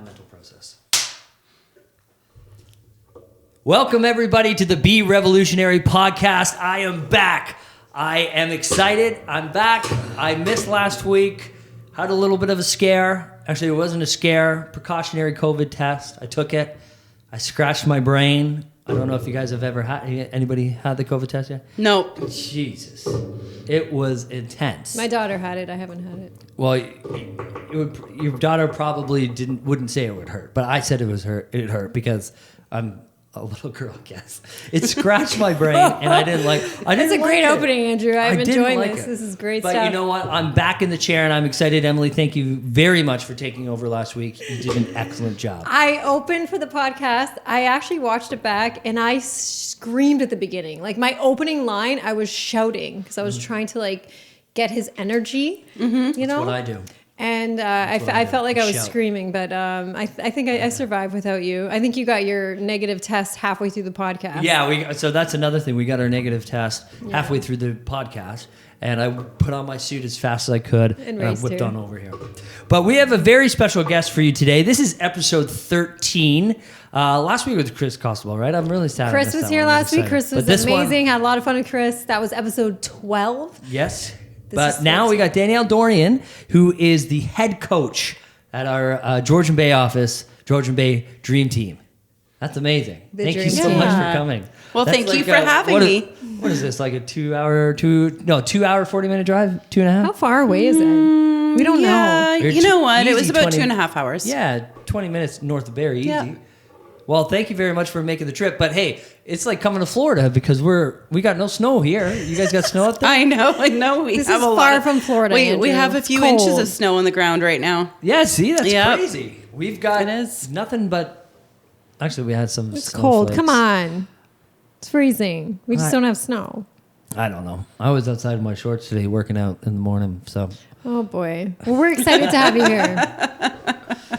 mental process. Welcome, everybody, to the Be Revolutionary podcast. I am back. I am excited. I'm back. I missed last week. Had a little bit of a scare. Actually, it wasn't a scare. Precautionary COVID test. I took it. I scratched my brain. I don't know if you guys have ever had... Anybody had the COVID test yet? No. Jesus. It was intense. My daughter had it. I haven't had it. Well, your daughter probably wouldn't say it would hurt, but I said it hurt because I'm a little girl, I guess. It scratched my brain, and I didn't like. It's a great opening, Andrew. I'm enjoying this. This is great stuff. But you know what? I'm back in the chair, and I'm excited. Emily, thank you very much for taking over last week. You did an excellent job. I opened for the podcast. I actually watched it back, and I screamed at the beginning. Like my opening line, I was shouting because I was trying to get his energy. You know, that's what I do. And I felt like I was screaming, but I think I survived without you. I think you got your negative test halfway through the podcast. Yeah, so that's another thing. We got our negative test halfway through the podcast, and I put on my suit as fast as I could, and I whipped on over here. But we have a very special guest for you today. This is episode 13. Last week was Chris Costable, right? I'm really sad. Chris was here last week. Chris was amazing. Had a lot of fun with Chris. That was episode 12. Yes. But now we got Danielle Dorion, who is the head coach at our Georgian Bay office, Georgian Bay Dream Team. That's amazing. Thank you so much for coming. Well, thank you for having me. What is this, like a 2 hour, 40-minute drive? 2.5? How far away is it? We don't know. You know what? It was about 2.5 hours. Yeah, 20 minutes north of Barrie, easy. Yeah. Well, thank you very much for making the trip. But hey, it's like coming to Florida because we got no snow here. You guys got snow up there? I know. This is far from Florida. We have a few inches of snow on the ground right now. Yeah, see, that's crazy. We've got nothing but. Actually, we had some. It's cold. Come on, it's freezing. We just don't have snow. I don't know. I was outside in my shorts today working out in the morning. So. Oh boy. Well, we're excited to have you here.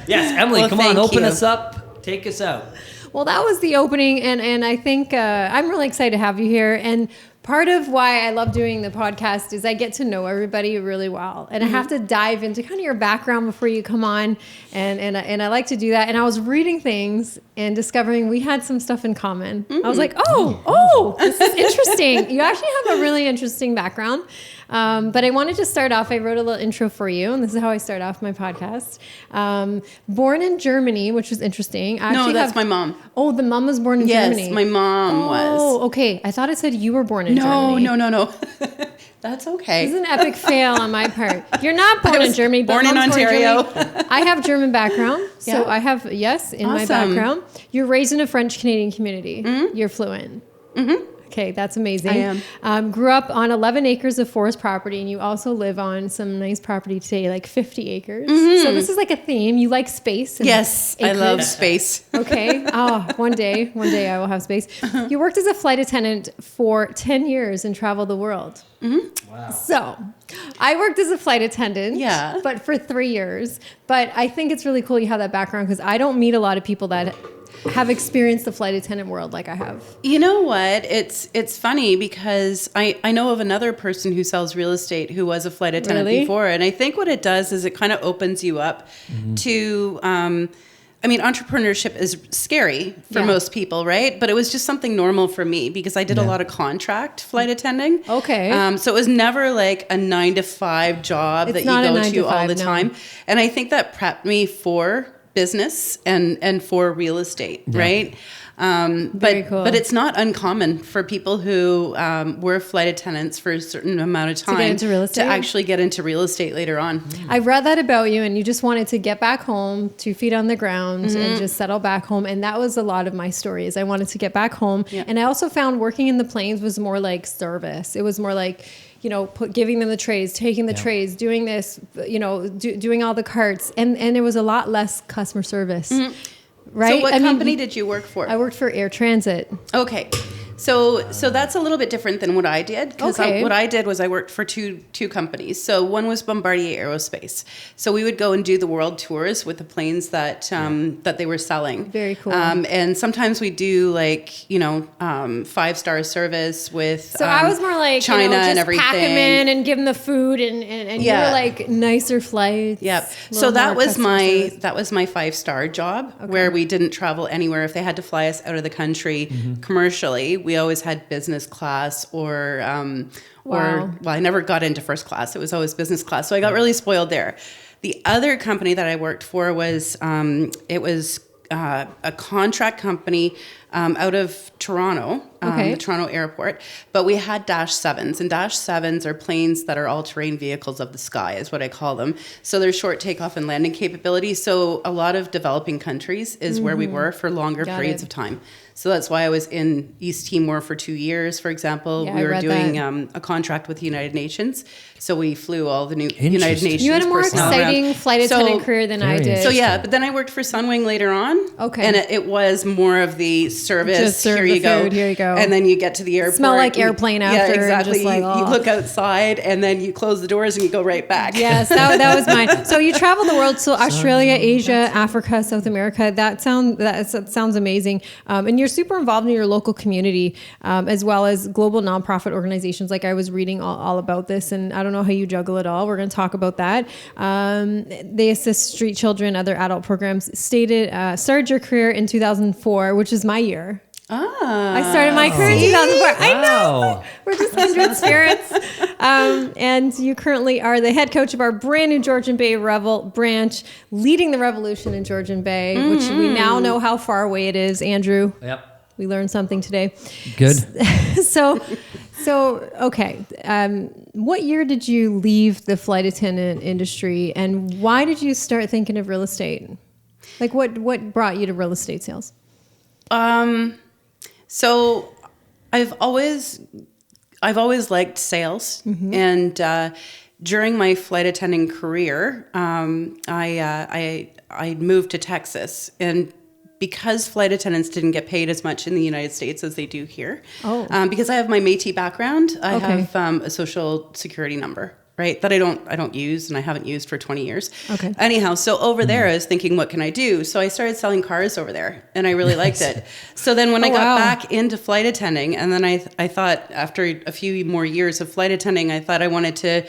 Yes, Emily, come on, open us up. Take us out. Well, that was the opening, and I think I'm really excited to have you here. And part of why I love doing the podcast is I get to know everybody really well, and I have to dive into kind of your background before you come on, and I like to do that. And I was reading things and discovering we had some stuff in common. I was like, oh, this is interesting. You actually have a really interesting background. But I wanted to start off, I wrote a little intro for you, and this is how I start off my podcast. Born in Germany, which was interesting. That's my mom. Oh, the mom was born in Germany. Yes, my mom was. Oh, okay. I thought it said you were born in Germany. No. That's okay. This is an epic fail on my part. You're not born in Germany, but born in Ontario. I have German background, so I have, my background. You're raised in a French-Canadian community. Mm-hmm. You're fluent. Mm-hmm. Okay, that's amazing. I am. Grew up on 11 acres of forest property, and you also live on some nice property today, like 50 acres. Mm-hmm. So this is like a theme. You like space. And yes, acreage. I love space. Okay. One day I will have space. You worked as a flight attendant for 10 years and traveled the world. Mm-hmm. Wow. So I worked as a flight attendant, but for 3 years. But I think it's really cool you have that background because I don't meet a lot of people that have experienced the flight attendant world like I have. You know what? It's funny because I know of another person who sells real estate who was a flight attendant before. And I think what it does is it kind of opens you up to, entrepreneurship is scary for most people, right? But it was just something normal for me because I did a lot of contract flight attending. Okay. So it was never like a 9-to-5 job that you go to all the time. And I think that prepped me for business and for real estate, right? Very cool. But it's not uncommon for people who were flight attendants for a certain amount of time to get into real estate? To actually get into real estate later on. I read that about you, and you just wanted to get back home, 2 feet on the ground, and just settle back home. And that was a lot of my stories. I wanted to get back home. Yeah. And I also found working in the planes was more like service. It was more like, giving them the trays, taking the trays, doing this, doing all the carts. And there was a lot less customer service. Mm-hmm. Right? So what company did you work for? I worked for Air Transit. Okay. So that's a little bit different than what I did, because what I did was I worked for two companies. So one was Bombardier Aerospace. So we would go and do the world tours with the planes that that they were selling. Very cool. And sometimes we do like 5-star service with So I was more like China just and everything. pack them in and give them the food and you were like nicer flights. Yep. So that was my 5-star job, where we didn't travel anywhere. If they had to fly us out of the country commercially, we always had business class or I never got into first class. It was always business class. So I got really spoiled there. The other company that I worked for was a contract company out of Toronto, the Toronto airport. But we had Dash 7s, and Dash 7s are planes that are all-terrain vehicles of the sky, is what I call them. So they're short takeoff and landing capability. So a lot of developing countries is where we were for longer periods of time. So that's why I was in East Timor for 2 years, for example. Yeah, we were doing a contract with the United Nations. So we flew all the new United Nations. You had a more personnel exciting around. flight attendant career than I did. So yeah, but then I worked for Sunwing later on. Okay. And it was more of the service. Just serve here the you go. food, here you go. And then you get to the airport. Smell like airplane after. Yeah, exactly. Just like, you look outside and then you close the doors and you go right back. Yes, that was mine. So you traveled the world, so Australia, Asia, Africa, South America. That sounds amazing. And you're super involved in your local community, as well as global nonprofit organizations. Like I was reading all about this, and I don't know how you juggle it all. We're going to talk about that. They assist street children, other adult programs. Started your career in 2004, which is my year. I started my career in 2004. I know. We're just kindred spirits. And you currently are the head coach of our brand new Georgian Bay Revel branch, leading the revolution in Georgian Bay, which we now know how far away it is. Andrew. Yep. We learned something today. Good. So okay. What year did you leave the flight attendant industry, and why did you start thinking of real estate? Like what brought you to real estate sales? So I've always liked sales, and during my flight attending career, I moved to Texas, and because flight attendants didn't get paid as much in the United States as they do here, because I have my Métis background, I have a social security number. Right, that I don't use, and I haven't used for 20 years. Okay. Anyhow, so over there, I was thinking, what can I do? So I started selling cars over there, and I really liked it. So then when I got back into flight attending, and then I thought after a few more years of flight attending, I thought I wanted to,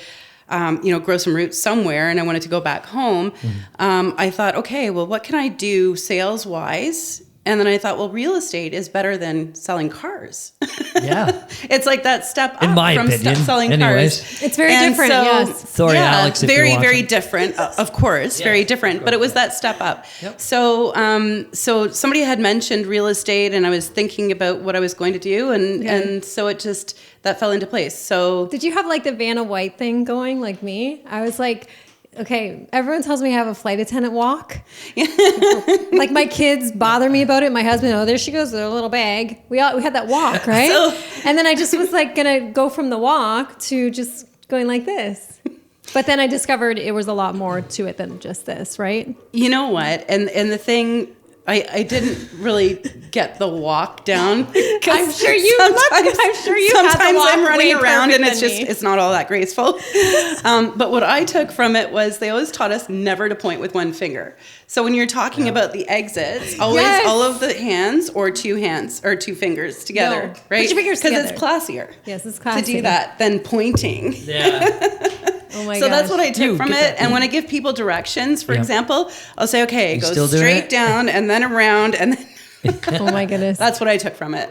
grow some roots somewhere, and I wanted to go back home. I thought, okay, well, what can I do sales wise? And then I thought, well, real estate is better than selling cars. Yeah. It's like that step up in my from opinion. selling cars. It's very different, yes. Sorry, Alex, if very, you're watching. very different, of course, very different. But it was that step up. Yep. So somebody had mentioned real estate, and I was thinking about what I was going to do, and so it just, that fell into place. So did you have like the Vanna White thing going like me? I was like, okay, everyone tells me I have a flight attendant walk. Like my kids bother me about it. My husband, there she goes with her little bag. We had that walk, right? And then I just was like gonna go from the walk to just going like this. But then I discovered it was a lot more to it than just this, right? You know what? And the thing, I didn't really get the walk down. I'm sure you sometimes I'm running around and it's not all that graceful. But what I took from it was they always taught us never to point with one finger. So when you're talking about the exits, always all of the hands or two hands or two fingers together, right? Put your fingers together. Because it's classier. Yes, it's classy. To do that than pointing. Yeah. Oh my so gosh. that's what I took from it. And when I give people directions, for example, I'll say, okay, go straight down and then around and then. Oh my goodness. That's what I took from it.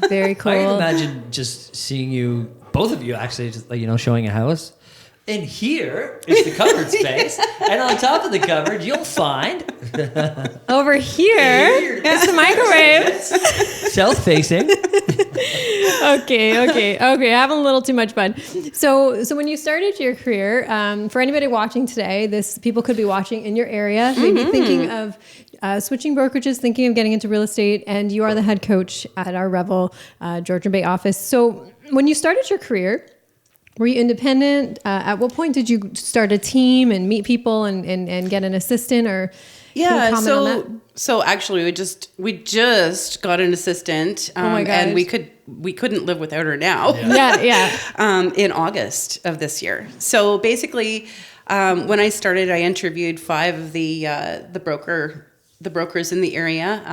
Very cool. I can imagine just seeing you, both of you actually, just like, showing a house. And here is the covered space. And on top of the cupboard, you'll find. Over here is the microwave. South-facing. Okay. Having a little too much fun. So when you started your career, for anybody watching today, people could be watching in your area, maybe thinking of switching brokerages, thinking of getting into real estate, and you are the head coach at our Revel Georgian Bay office. So when you started your career, were you independent? At what point did you start a team and meet people and get an assistant? Or Yeah. comment on that? So actually, we just got an assistant, Oh my gosh. and we couldn't live without her now. Yeah. In August of this year. So basically, when I started, I interviewed 5 of the brokers in the area,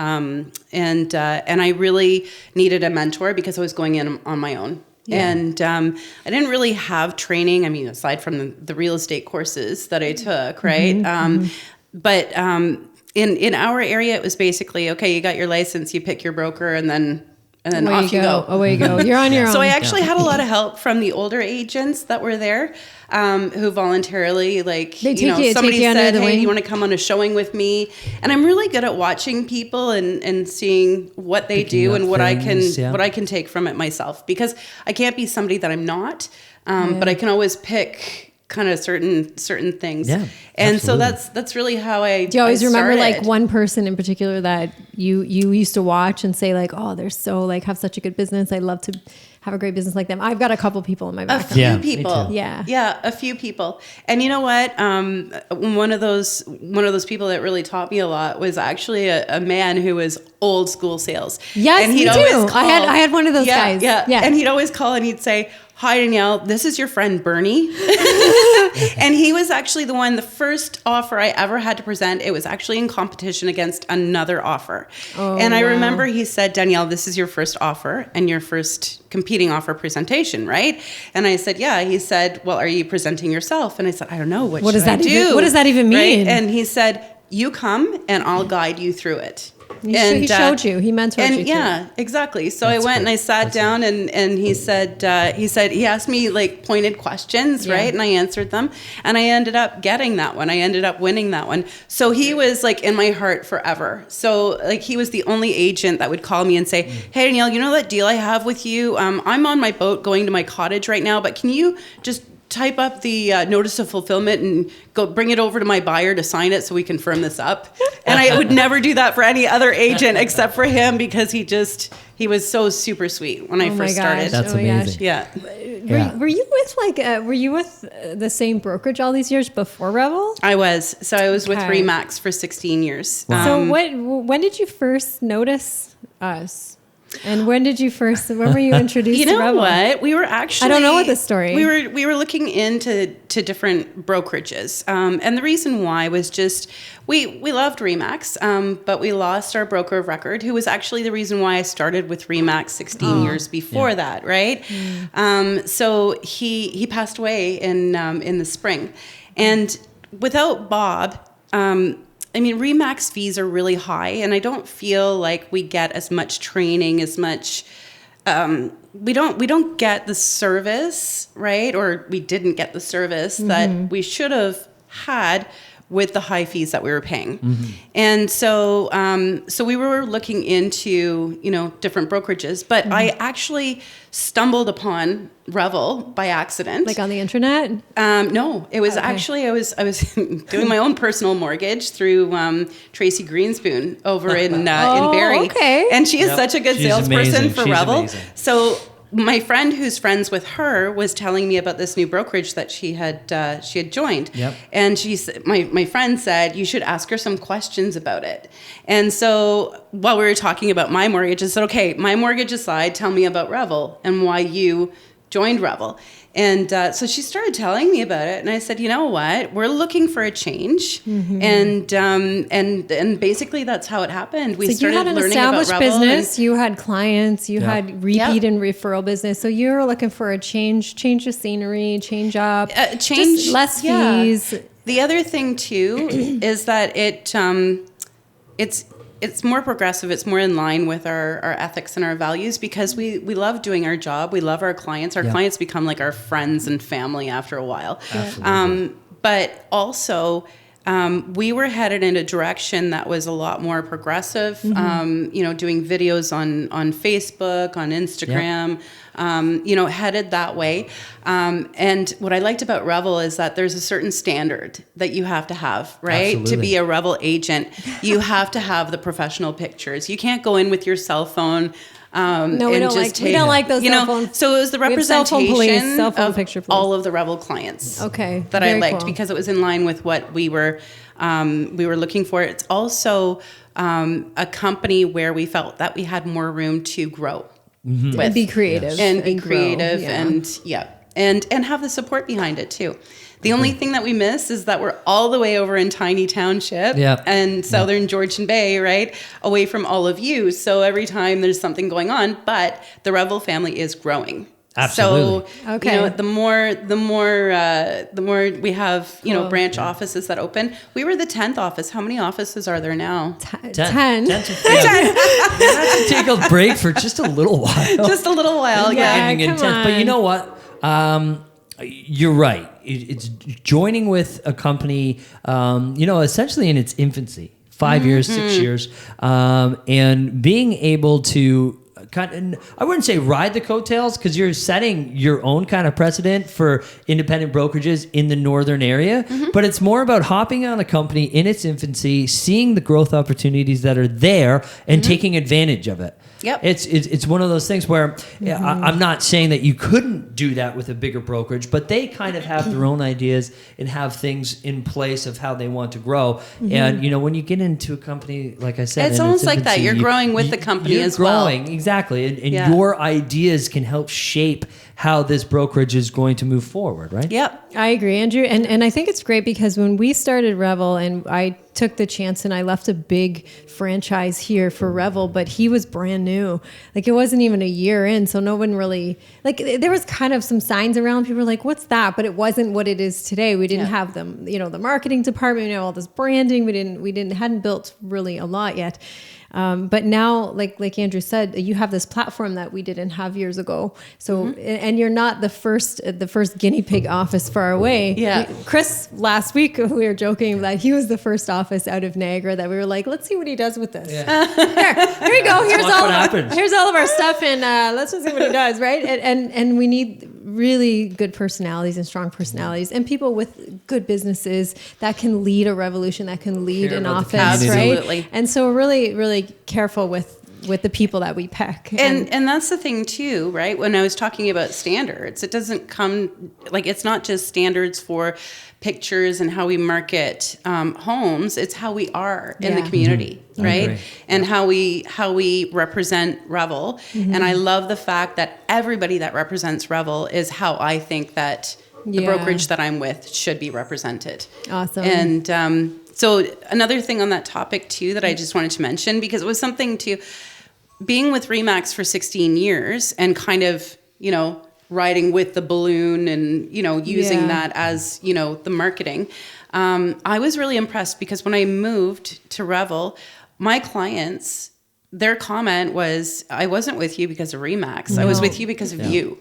and I really needed a mentor because I was going in on my own. Yeah. And I didn't really have training. I mean, aside from the real estate courses that I took, right? But in our area, it was basically, okay, you got your license, you pick your broker, and then off you go. Away you go. You're on your own. So I actually had a lot of help from the older agents that were there, who voluntarily, somebody said, hey, do you want to come on a showing with me? And I'm really good at watching people and seeing what they do and what I can take from it myself, because I can't be somebody that I'm not, but I can always pick kind of certain things. Yeah, and absolutely. so that's really how I Do you always remember started. like one person in particular that you used to watch and say like, oh, they're so like have such a good business. I'd love to have a great business like them. I've got a couple people in my background. A few people. Yeah, a few people. And you know what? One of those people that really taught me a lot was actually a man who was old school sales. Yes, and me too. I had one of those guys. Yeah. And he'd always call and he'd say, hi, Danielle, this is your friend Bernie. And he was actually the first offer I ever had to present. It was actually in competition against another offer. And I remember he said, Danielle, this is your first offer and your first competing offer presentation, right? And I said, yeah. He said, well, are you presenting yourself? And I said, I don't know. What does that do? What does that even mean? Right? And he said, you come and I'll guide you through it. He showed you. He mentored you. Yeah, exactly. So I went and I sat down and he asked me like pointed questions, right? And I answered them and I ended up getting that one. I ended up winning that one. So he was like in my heart forever. So like he was the only agent that would call me and say, hey, Danielle, you know that deal I have with you? I'm on my boat going to my cottage right now, but can you just type up the notice of fulfillment and go bring it over to my buyer to sign it so we can firm this up. And I would never do that for any other agent except for him, because he was so super sweet when I first started. That's amazing. Yeah. Were you with the same brokerage all these years before Revel? I was. So I was with ReMax for 16 years. Wow. So when did you first notice us? And when were you introduced to Revel? You know what? We were actually... I don't know what the story. We were looking into different brokerages. And the reason why was just, we loved ReMax, but we lost our broker of record, who was actually the reason why I started with ReMax 16 years before that, right? So he passed away in the spring. And without Bob... I mean, ReMax fees are really high, and I don't feel like we get as much training, as much. We don't get the service, right? Or we didn't get the service that we should have had with the high fees that we were paying. And so we were looking into, different brokerages, but I actually stumbled upon Revel by accident. Like on the internet? No, it was actually, I was doing my own personal mortgage through Tracy Greenspoon over in Barrie. Okay. And she is such a good salesperson for Revel. Amazing. So my friend who's friends with her was telling me about this new brokerage that she had joined. Yep. And my friend said, you should ask her some questions about it. And so while we were talking about my mortgage, I said, okay, my mortgage aside, tell me about Revel and why you joined Revel. And so she started telling me about it, and I said, you know what, we're looking for a change, and basically that's how it happened. We started learning about Revel. You had an established business, you had clients, you had repeat and referral business, so you were looking for a change of scenery, change up, just less fees. The other thing too is that it's more progressive. It's more in line with our ethics and our values, because we love doing our job. We love our clients. Our clients become like our friends and family after a while. Absolutely. But also, we were headed in a direction that was a lot more progressive. Doing videos on Facebook, on Instagram. Headed that way. And what I liked about Revel is that there's a certain standard that you have to have, right? Absolutely. To be a Revel agent, you have to have the professional pictures. You can't go in with your cell phone, No, we don't like those cell phones. So it was the representation cell phone of picture police. all of the Revel clients. Okay, that I very liked cool. because it was in line with what we were looking for. It's also a company where we felt that we had more room to grow with. And be creative. And be grow. creative Yeah. and have the support behind it too. The only thing that we miss is that we're all the way over in Tiny Township and Southern Georgian Bay, right? Away from all of you. So every time there's something going on, but the Revel family is growing. Absolutely. So, you know, the more we have, you know, branch offices that open. We were the 10th office. How many offices are there now? 10. 10 to 15. We had to take a break for just a little while. Just a little while, Yeah, Getting come intense. But you know what? You're right. It's joining with a company, you know, essentially in its infancy, 5 years, 6 years, and being able to I wouldn't say ride the coattails because you're setting your own kind of precedent for independent brokerages in the northern area, but it's more about hopping on a company in its infancy, seeing the growth opportunities that are there and taking advantage of it. Yep. It's one of those things where I'm not saying that you couldn't do that with a bigger brokerage, but they kind of have their own ideas and have things in place of how they want to grow. And, you know, when you get into a company, like I said, it's almost like that. You're growing with the company as well. You're growing, exactly. And your ideas can help shape how this brokerage is going to move forward, right? Yep. I agree, Andrew. And I think it's great because when we started Revel and I took the chance and I left a big franchise here for Revel, but he was brand new. Like it wasn't even a year in. So no one really, like there was kind of some signs around. People were like, what's that? But it wasn't what it is today. We didn't have them, you know, the marketing department, you know, all this branding. We hadn't built really a lot yet. But now, like Andrew said, you have this platform that we didn't have years ago. So, and you're not the first guinea pig office far away. Yeah. Chris, last week, we were joking that he was the first office out of Niagara that we were like, let's see what he does with this. Yeah. Here you go. Here's all of our stuff. And, let's just see what he does. Right. And we need really good personalities and strong personalities and people with good businesses that can lead a revolution, that can lead an office. Absolutely. Right. And so really, really careful with the people that we pick. And that's the thing too, right? When I was talking about standards, it doesn't come like it's not just standards for pictures and how we market homes. It's how we are in the community, right? And how we represent Revel. And I love the fact that everybody that represents Revel is how I think that the brokerage that I'm with should be represented. Awesome. And so another thing on that topic too that I just wanted to mention, because it was something to being with ReMax for 16 years and kind of, you know, riding with the balloon and, you know, using that as, you know, the marketing. I was really impressed because when I moved to Revel, my clients, their comment was, I wasn't with you because of ReMax. No. I was with you because of you.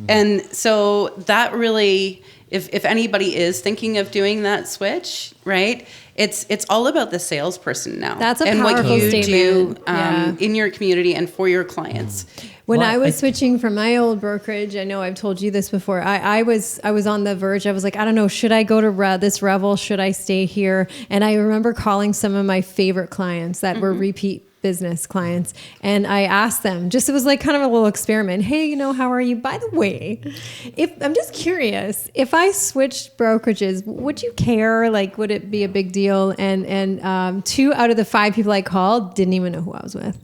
And so that really, if anybody is thinking of doing that switch, right, it's all about the salesperson now. That's a and powerful what you statement. do in your community and for your clients. When I was switching from my old brokerage, I know I've told you this before. I was on the verge. I was like, I don't know, should I go to this Revel? Should I stay here? And I remember calling some of my favorite clients that were repeat business clients. And I asked them, it was like kind of a little experiment. Hey, you know, how are you? By the way, I'm just curious, if I switched brokerages, would you care? Like, would it be a big deal? And 2 out of the 5 people I called didn't even know who I was with.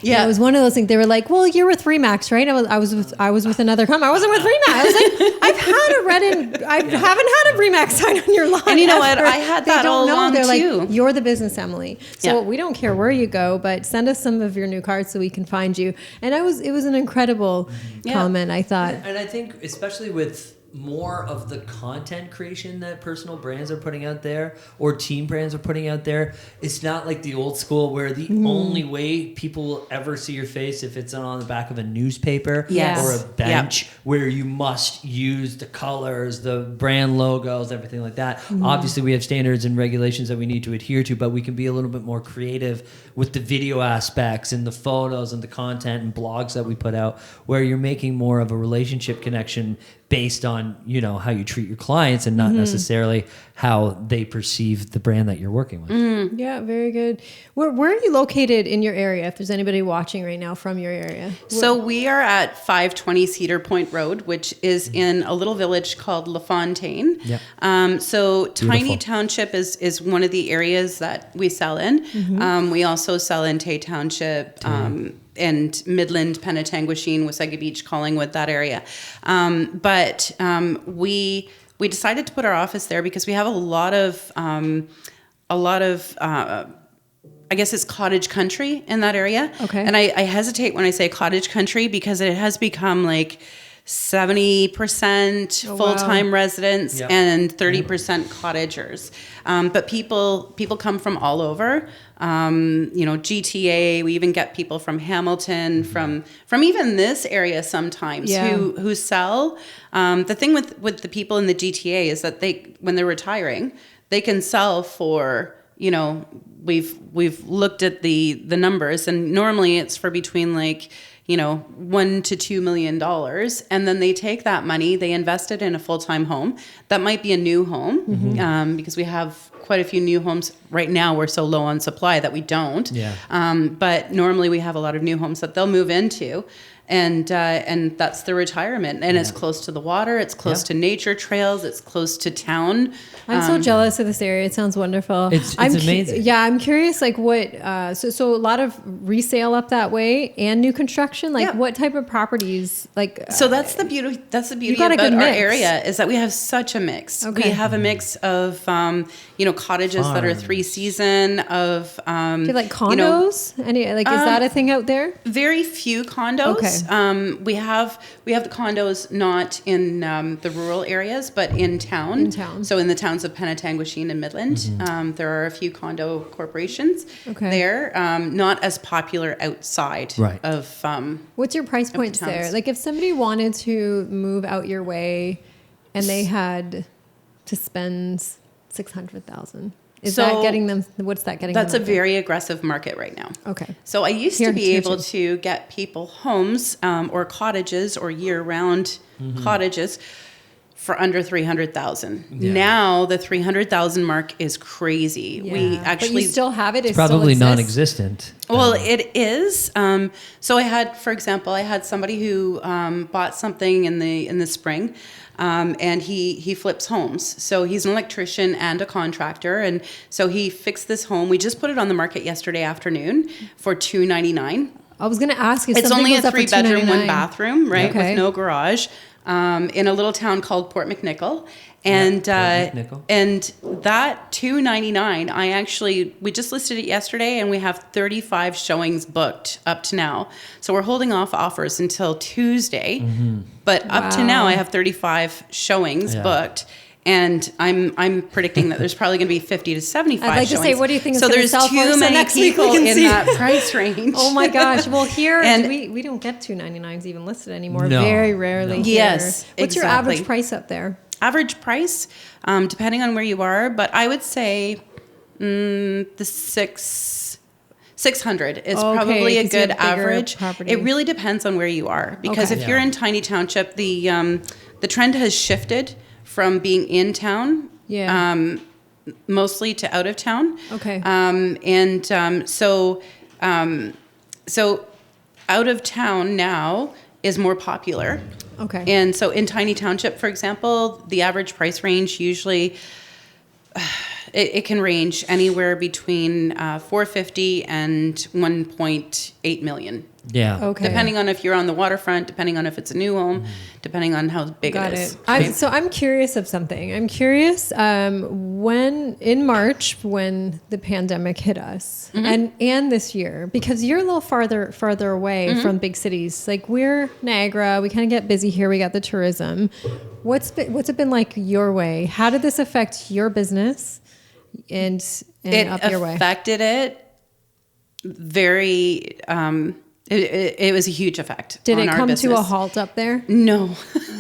Yeah, and it was one of those things. They were like, "Well, you're with ReMax, right?" I was with another company. I wasn't with ReMax. I was like, I haven't had a ReMax sign on your line. And you know ever. what? I had that all along They're too. Like, you're the business Emily, so we don't care where you go, but send us some of your new cards so we can find you. And it was an incredible comment. I thought, and I think especially with more of the content creation that personal brands are putting out there or team brands are putting out there, it's not like the old school where the only way people will ever see your face if it's on the back of a newspaper or a bench where you must use the colors, the brand logos, everything like that. Obviously we have standards and regulations that we need to adhere to, but we can be a little bit more creative with the video aspects and the photos and the content and blogs that we put out where you're making more of a relationship connection based on on, how you treat your clients and not necessarily how they perceive the brand that you're working with. Yeah, very good. Where are you located in your area? If there's anybody watching right now from your area. So we are at 520 Cedar Point Road, which is in a little village called LaFontaine. Yep. So Beautiful. Tiny Township is one of the areas that we sell in. We also sell in Tay Township, and Midland, Penetanguishene, Wasaga Beach, Collingwood, that area. But we decided to put our office there because we have a lot of I guess it's cottage country in that area. Okay. And I hesitate when I say cottage country because it has become like 70% full-time residents and 30% cottagers. But people come from all over, GTA. We even get people from Hamilton, from even this area sometimes who sell. The thing with the people in the GTA is that when they're retiring, they can sell for, we've looked at the numbers, and normally it's for between $1 to $2 million. And then they take that money, they invest it in a full-time home. That might be a new home, because we have quite a few new homes right now. We're so low on supply that we don't. Yeah. But normally we have a lot of new homes that they'll move into. And that's the retirement. And it's close to the water. It's close to nature trails. It's close to town. I'm so jealous of this area. It sounds wonderful. It's amazing. I'm curious, like what, so a lot of resale up that way and new construction, like what type of properties, like. So that's the beauty about our area is that we have such a mix. Okay. We have a mix of, cottages that are 3-season of, do you like condos? Is that a thing out there? Very few condos. Okay. We have the condos not in the rural areas, but in town. In town. So in the towns of Penetanguishene and Midland, there are a few condo corporations there. Not as popular outside of. What's your price points there? Like if somebody wanted to move out your way, and they had to spend $600,000. Is that getting them? What's that getting them? That's a very aggressive market right now. Okay. So I used to be able to get people homes or cottages or year-round cottages for under $300,000. Yeah. Now the $300,000 mark is crazy. Yeah. We actually but you still have it. It's probably non-existent. Well, it is. So I had somebody who bought something in the spring. And he flips homes. So he's an electrician and a contractor. And so he fixed this home. We just put it on the market yesterday afternoon for $299. I was going to ask you. It's only a 3-bedroom, 1-bathroom, right? Okay. With no garage, in a little town called Port McNicoll. And and that $299, we just listed it yesterday, and we have 35 showings booked up to now. So we're holding off offers until Tuesday, but up to now I have 35 showings booked. And I'm predicting that there's probably going to be 50 to 75 I'd like showings. to say, what do you think? So there's too many people in that price range. Oh my gosh! Well, here And- we don't get $299s even listed anymore. No. Very rarely. No. Here. Yes, What's your exactly. average price up there? Average price, depending on where you are, but I would say the 600 is probably a 'cause you good have bigger average. property. It really depends on where you are, because Okay. if you're in Tiny Township, the trend has shifted from being in town, mostly to out of town. Okay. So out of town now is more popular. Okay. And so in Tiny Township, for example, the average price range usually it can range anywhere between $450,000 and $1.8 million. Yeah. Okay. Depending on if you're on the waterfront, depending on if it's a new home, depending on how big Got it is. it. So I'm curious of something. I'm curious when in March when the pandemic hit us, and this year, because you're a little farther away from big cities. Like we're Niagara, we kind of get busy here. We got the tourism. What's it been like your way? How did this affect your business and up your way? It It was a huge effect. Did on it our come business. to a halt up there? No.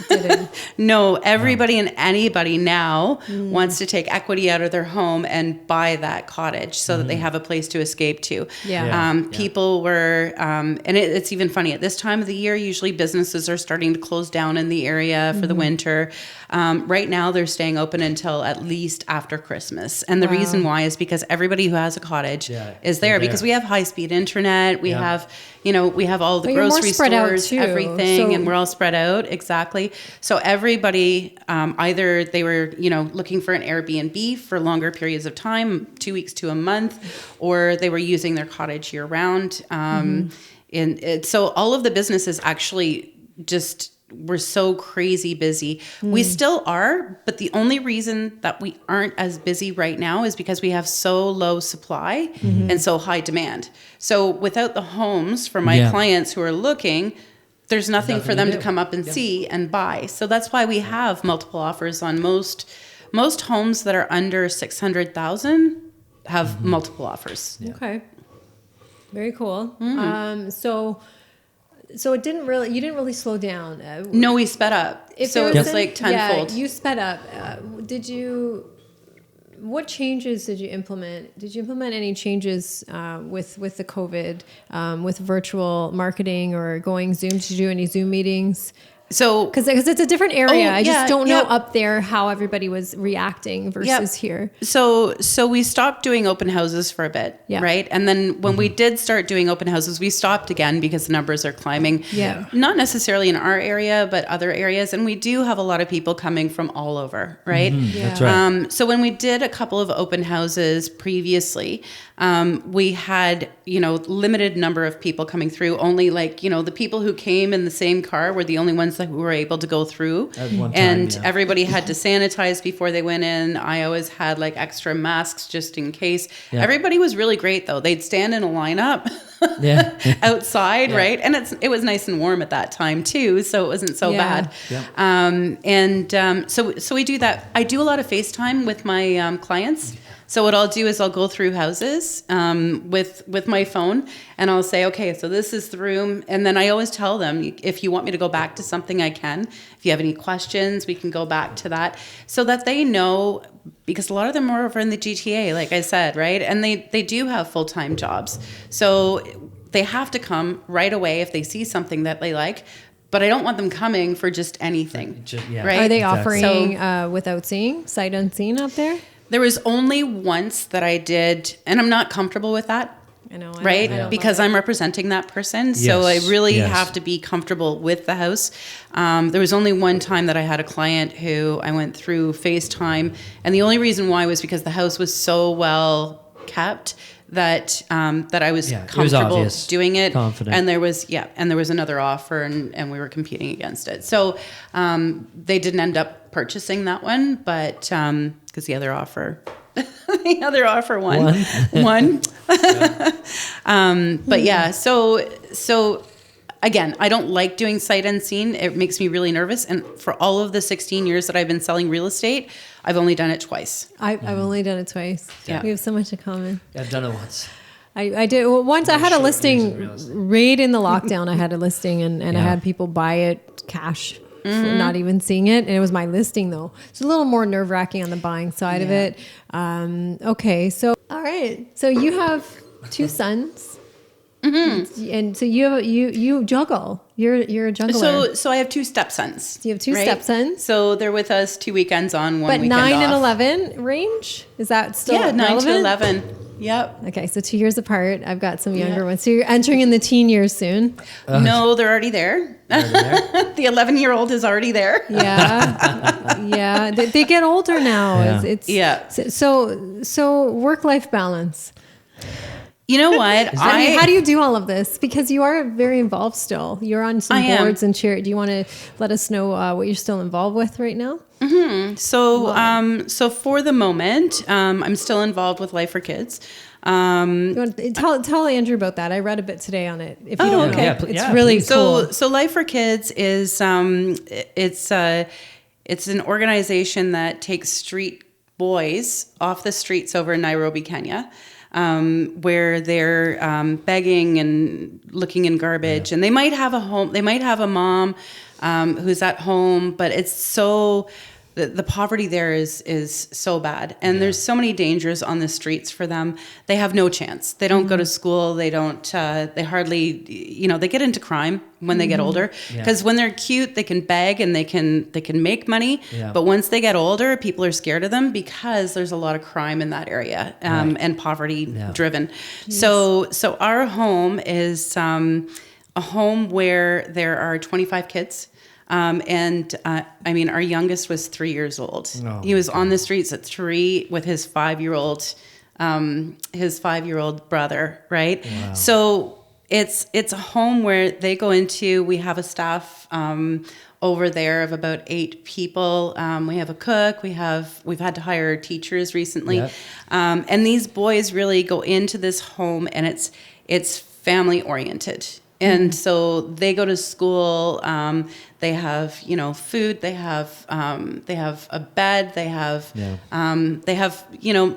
Did it? No, everybody and anybody now wants to take equity out of their home and buy that cottage so that they have a place to escape to. People were, and it's even funny, at this time of the year, usually businesses are starting to close down in the area for the winter. Right now, they're staying open until at least after Christmas. And the reason why is because everybody who has a cottage is there because we have high-speed internet. We have, we have all the grocery stores, everything, and we're all spread out. Exactly. So everybody, either they were, looking for an Airbnb for longer periods of time, 2 weeks to a month, or they were using their cottage year round. So all of the businesses actually just were so crazy busy. We still are, but the only reason that we aren't as busy right now is because we have so low supply and so high demand. So without the homes for my clients who are looking, there's nothing for them to come up and see and buy. So that's why we have multiple offers on most homes that are under 600,000 have multiple offers. Okay. Very cool. So it didn't really, you didn't really slow down. No, we sped up. So it was like tenfold. Yeah, you sped up. What changes did you implement? Did you implement any changes with the COVID, with virtual marketing or going Zoom? Did you do any Zoom meetings? So, because it's a different area, I just don't know up there how everybody was reacting versus here. So we stopped doing open houses for a bit, right? And then when we did start doing open houses, we stopped again because the numbers are climbing. Yeah, not necessarily in our area, but other areas, and we do have a lot of people coming from all over, right? That's right. So when we did a couple of open houses previously, we had limited number of people coming through. Only the people who came in the same car were the only ones that we were able to go through. At one time, everybody had to sanitize before they went in. I always had extra masks just in case. Everybody was really great though. They'd stand in a lineup outside, right? And it was nice and warm at that time too, so it wasn't so bad. So we do that. I do a lot of FaceTime with my clients. So what I'll do is I'll go through houses with my phone, and I'll say, okay, so this is the room. And then I always tell them, if you want me to go back to something, I can. If you have any questions, we can go back to that, so that they know, because a lot of them are over in the GTA, like I said, right? And they do have full-time jobs. So they have to come right away if they see something that they like. But I don't want them coming for just anything, right? Are they offering without seeing, sight unseen up there? There was only once that I did, and I'm not comfortable with that. I know, right? Because I'm representing that person. So I really have to be comfortable with the house. There was only one time that I had a client who I went through FaceTime. And the only reason why was because the house was so well kept that I was comfortable doing it. Confident. And there was another offer and we were competing against it. So they didn't end up purchasing that one, but because the other offer won. But so again, I don't like doing sight unseen. It makes me really nervous. And for all of the 16 years that I've been selling real estate, I've only done it twice. I've only done it twice. Yeah. We have so much in common. I've done it once. I did. Well, once I had a listing right in the lockdown. I had a listing and I had people buy it cash. Not even seeing it. And it was my listing though. It's a little more nerve wracking on the buying side of it. Okay. So, all right. So you have 2 sons. And so you juggle. You're a juggler. So I have 2 stepsons. You have 2 stepsons. So they're with us 2 weekends on, 1 weekend 9 off. and 11 range? Is that still relevant? 9 to 11. Yep. Okay, so 2 years apart. I've got some younger ones. So you're entering in the teen years soon. No, they're already there. The 11-year-old is already there. Yeah. They get older now. Yeah. So work-life balance. You know what? How do you do all of this? Because you are very involved still. You're on some boards and chair. Do you want to let us know what you're still involved with right now? So for the moment, I'm still involved with Life for Kids. Tell Andrew about that. I read a bit today on it. If you don't know, it's really cool. So Life for Kids is it's an organization that takes street boys off the streets over in Nairobi, Kenya. where they're begging and looking in garbage, and they might have a home. They might have a mom who's at home, but it's so. The poverty there is so bad, and there's so many dangers on the streets for them. They have no chance. They don't go to school. They don't. They hardly, they get into crime when they get older. Because when they're cute, they can beg and they can make money. Yeah. But once they get older, people are scared of them because there's a lot of crime in that area and poverty driven. Yes. So our home is a home where there are 25 kids. Our youngest was 3 years old. Oh, he was on the streets at 3 with his 5-year-old brother, right? Wow. So it's a home where they go into. We have a staff over there of about 8 people. We have a cook. We've had to hire teachers recently, and these boys really go into this home, and it's family oriented. And so they go to school. They have, food. They have a bed. They have,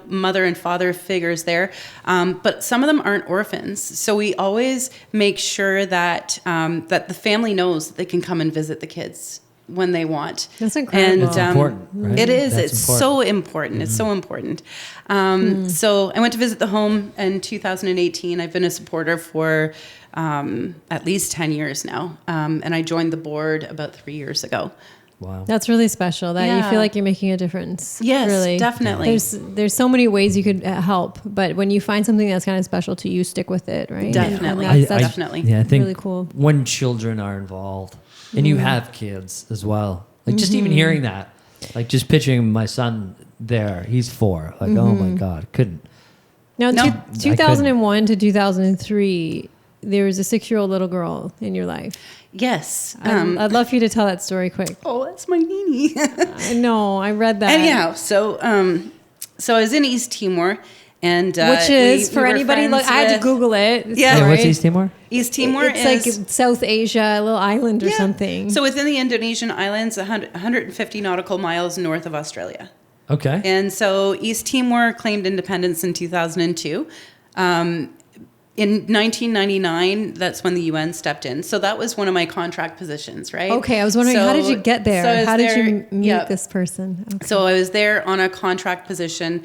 mother and father figures there. But some of them aren't orphans. So we always make sure that that the family knows that they can come and visit the kids when they want. That's incredible. And it's important, right? It is. It's so important. It's so important. So I went to visit the home in 2018. I've been a supporter for at least 10 years now. And I joined the board about 3 years ago. Wow. That's really special that you feel like you're making a difference. Yes, really. Definitely. There's so many ways you could help, but when you find something that's kind of special to you, stick with it, right? Definitely. That's definitely. Yeah, I think really cool. When children are involved and you have kids as well, like just even hearing that, like just picturing my son there, he's 4, like, oh my God, couldn't. Now, 2001 to 2003, there was a 6-year-old little girl in your life. Yes. I'd love for you to tell that story quick. Oh, that's my Nini. I know. I read that. Anyhow, so I was in East Timor, and which is for anybody. I had to Google it. Yeah. What's East Timor? East Timor is like South Asia, a little island or something. So within the Indonesian islands, 150 nautical miles north of Australia. Okay. And so East Timor claimed independence in 2002. In 1999, that's when the UN stepped in. So that was one of my contract positions, right? Okay, I was wondering, how did you get there? How did you meet this person? Okay. So I was there on a contract position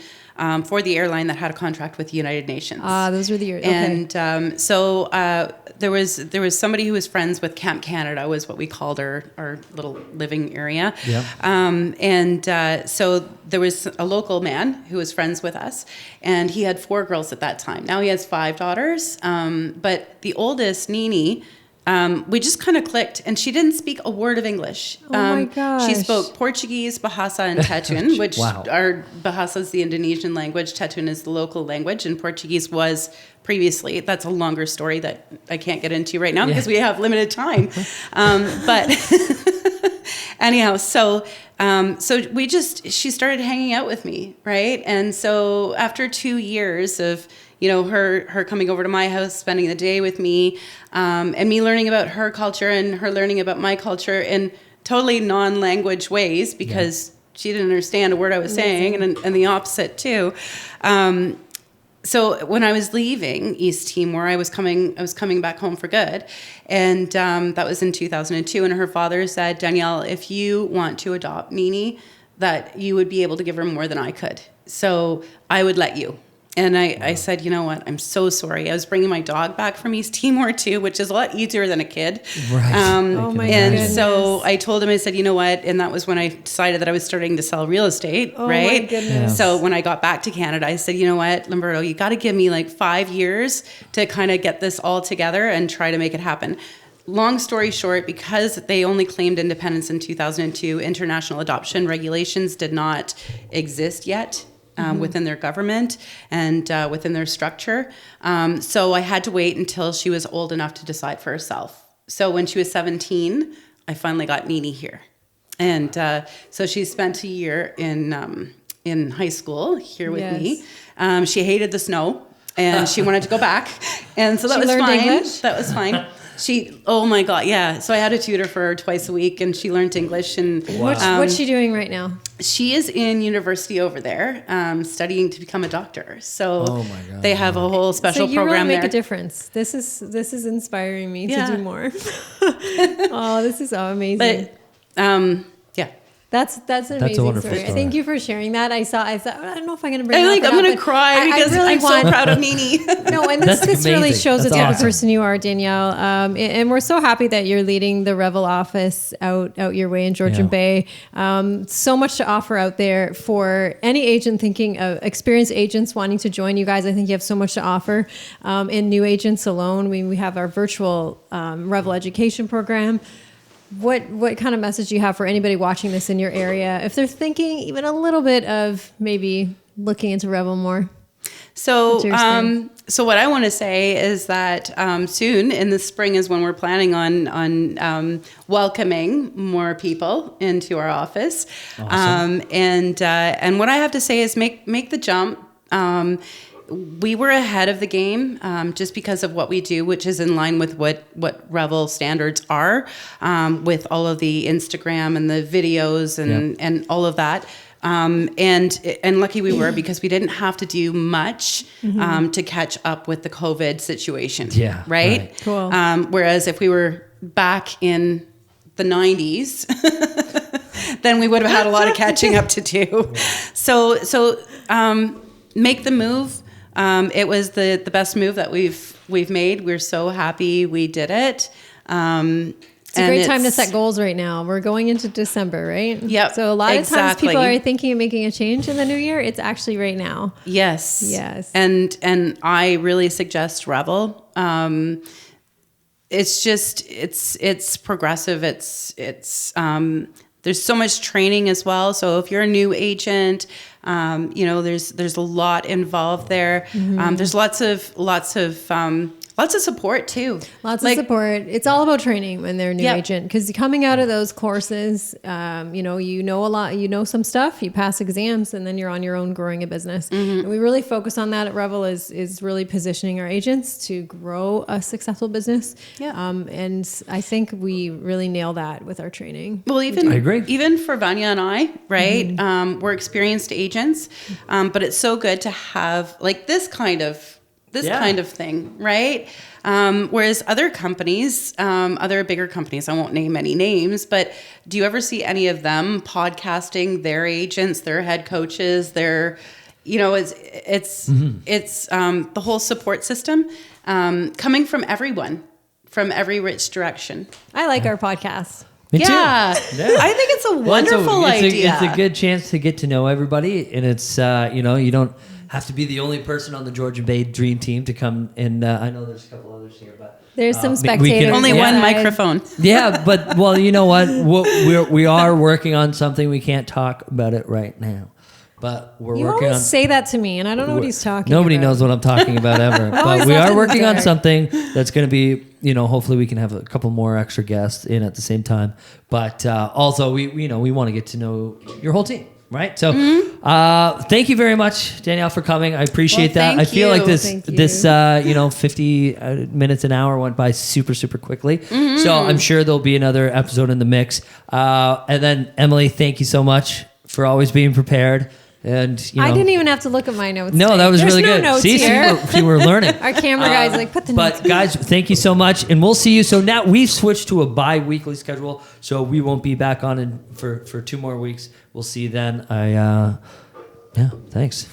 for the airline that had a contract with the United Nations. Those were the years. Okay. And there was somebody who was friends with Camp Canada, was what we called our little living area. Yeah. So there was a local man who was friends with us, and he had 4 girls at that time. Now he has 5 daughters, but the oldest, Nini, we just kind of clicked, and she didn't speak a word of English. Oh my gosh. She spoke Portuguese, Bahasa, and Tetun, which are Bahasa is the Indonesian language, Tetun is the local language, and Portuguese was previously. That's a longer story that I can't get into right now because we have limited time. But anyhow, so she started hanging out with me, right? And so after 2 years of her coming over to my house, spending the day with me, and me learning about her culture and her learning about my culture in totally non-language ways because she didn't understand a word I was saying, and the opposite too. So when I was leaving East Timor, I was coming back home for good, and that was in 2002. And her father said, Danielle, if you want to adopt Nini, that you would be able to give her more than I could, so I would let you. And I said, you know what? I'm so sorry. I was bringing my dog back from East Timor too, which is a lot easier than a kid. Right. Oh my goodness. So I told him, I said, you know what? And that was when I decided that I was starting to sell real estate, right? Oh my goodness. So when I got back to Canada, I said, you know what, Lamberto, you got to give me like 5 years to kind of get this all together and try to make it happen. Long story short, because they only claimed independence in 2002, international adoption regulations did not exist yet. Within their government and within their structure. So I had to wait until she was old enough to decide for herself. So when she was 17, I finally got Nini here. And so she spent a year in high school here with me. She hated the snow and she wanted to go back. And so that was fine. English? That was fine. Oh my God, yeah. So I had a tutor for her twice a week, and she learned English. And What's she doing right now? She is in university over there, studying to become a doctor. So Oh my God, they have a whole special so you program really make there. a difference. This is inspiring me Yeah. to do more. Oh, this is so amazing. But yeah. That's an amazing wonderful story. story. Thank you for sharing that. I thought I don't know if I'm going to bring. I'm I'm going to cry because I'm so proud of Nini. No, and That's this really amazing. shows That's the type awesome. of person you are, Danielle. And we're so happy that you're leading the Revel office out your way in Georgian Bay. So much to offer out there for any agent thinking of experienced agents wanting to join you guys. I think you have so much to offer. And new agents alone, we have our virtual Revel education program. What kind of message do you have for anybody watching this in your area if they're thinking even a little bit of maybe looking into Revel more? So what I want to say is that soon in the spring is when we're planning on welcoming more people into our office. Awesome. And what I have to say is make the jump. We were ahead of the game just because of what we do, which is in line with what Revel standards are, with all of the Instagram and the videos and all of that. And lucky we were because we didn't have to do much to catch up with the COVID situation. Yeah, right. Cool. Whereas if we were back in the 90s, then we would have had a lot of catching up to do. So make the move. It was the best move that we've made. We're so happy we did it. It's a great time to set goals right now. We're going into December, right? Yep. So a lot of times exactly. people are thinking of making a change in the new year. It's actually right now. Yes. Yes. And I really suggest Revel. It's just it's progressive. It's there's so much training as well. So if you're a new agent, there's a lot involved there. There's lots of support too. Lots of support. It's all about training when they're a new agent, because coming out of those courses, you know a lot, you know some stuff, you pass exams, and then you're on your own growing a business. And we really focus on that at Revel is really positioning our agents to grow a successful business. Yeah. And I think we really nail that with our training. Well, I agree. Even for Vanya and I, right? We're experienced agents, but it's so good to have like this kind of thing, right? Whereas other companies, other bigger companies, I won't name any names, but do you ever see any of them podcasting their agents, their head coaches, their, it's the whole support system coming from everyone, from every rich direction. I like our podcast. Me too. Yeah. I think it's a wonderful idea. It's a good chance to get to know everybody, and it's you don't have to be the only person on the Georgian Bay Dream Team to come. And I know there's a couple others here, but there's some spectators. Only one microphone. Yeah, but well, you know what? We are working on something. We can't talk about it right now, but we're You working always on. say that to me, and I don't know what he's talking Nobody about. knows what I'm talking about ever. Always But we left are in the working on dark. something that's going to be, hopefully we can have a couple more extra guests in at the same time. But also we want to get to know your whole team, right? So thank you very much, Danielle, for coming. I appreciate that. thank I feel like you. this 50 minutes an hour went by super, super quickly. So I'm sure there'll be another episode in the mix. And then Emily, thank you so much for always being prepared. And I didn't even have to look at my notes. No, today. that was There's really no good. Notes See, here. you were learning. Our camera guy's like, put the notes. But guys, thank you so much, and we'll see you. So now we've switched to a bi-weekly schedule, so we won't be back on for 2 more weeks. We'll see you then. Thanks.